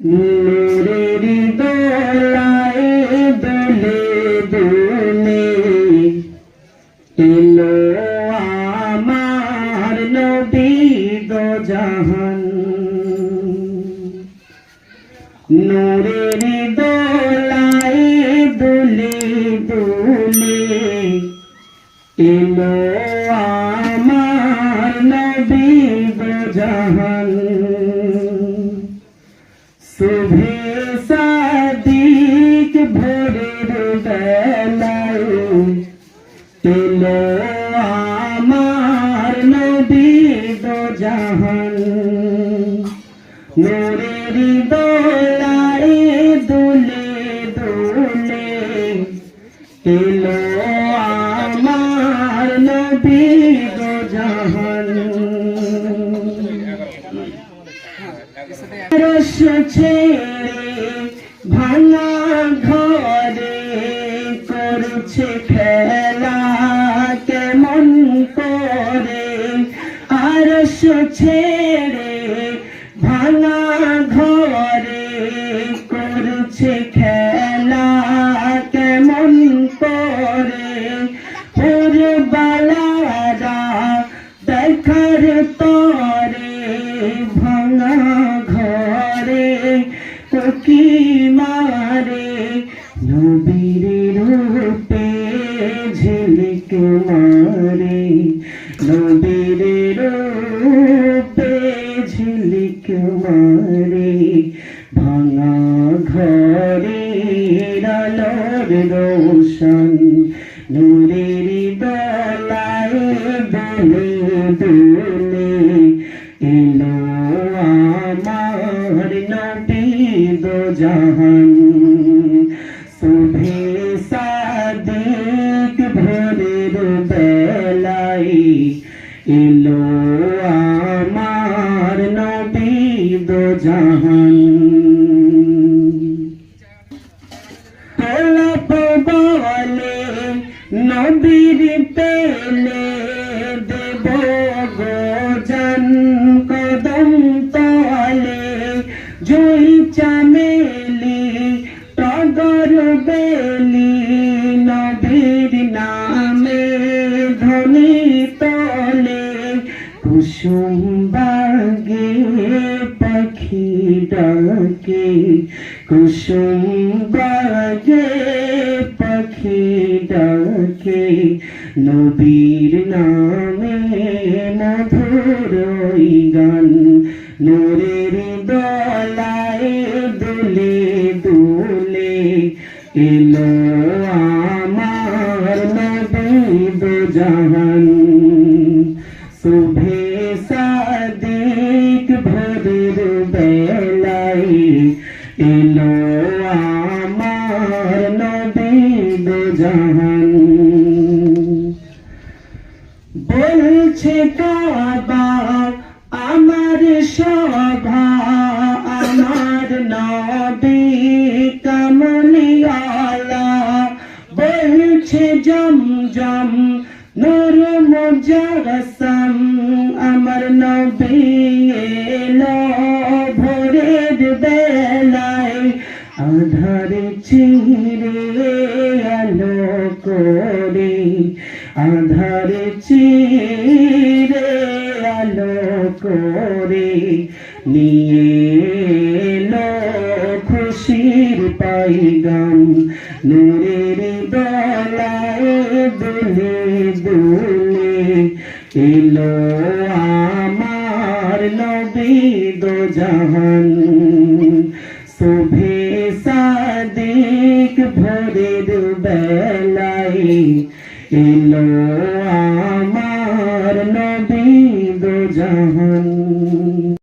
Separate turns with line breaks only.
নূরের দোলায় দোলে দোলে এলো আমার নবী দো জাহান। নূরের দোলায় দোলে দোলে এলো আমার নবী দো জাহান। সুবহে সাদিক ভোরের বেলায় এলো আমার নবী দো জাহান। নূরের দোলায় দোলে দোলে এলো আমার নবী দো জাহান। রস ছেড়ে ভাঙা ঘরে করছে খেলা কেমন করে। আরশ ছেড়ে ভাঙা ঘরে করছে খেলা কেমন করে। পুরবালারা দেখার তরে ভাঙা ঘরে উকি মারে। নবীর রূপে ঝিলিক মারে, নবীর রূপে ঝিলিক মারে। ভাঙা ঘরে আলোর রোশন নূরের দোলায় দোলে দোলে এলো আমার নবী দো জাহান। সুবহে সাদিক ভোরের বেলায় এলো আমার নবী দো জাহান। গোলাপ বলে নবীর পেলে দেব গো জান কদম তলে। জুই চামেলি টগর বেলি নবীর নামে ধ্বনি তলে। কুসুম বাগে পাখি ডাকে, কুসুম বাগে পাখি ডাকে। নবীর নামে মধুর গান নূরের দোলায় দোলে দোলে এলো আমার নবী দো জাহান। সুবহে সাদিক ভোরের বেলায় এলো আমার নবী দো জাহান। বলছে কাবা আমার শোভা আমার নবী কামলিওয়ালা। বলছে জমজম নূর মুজাসসাম আমার নবী এলো ভোরের বেলায়। আধার চিরে আলো করে, আধার চিরে আলো করে নিয়ে এলো খুশির পাইগাম নূরের দোলায় দোলে দোলে এলো আমার নবী দো জাহান। সুবহে সাদিক ভোরের বেলায় এলো আমার নবী দো জাহান।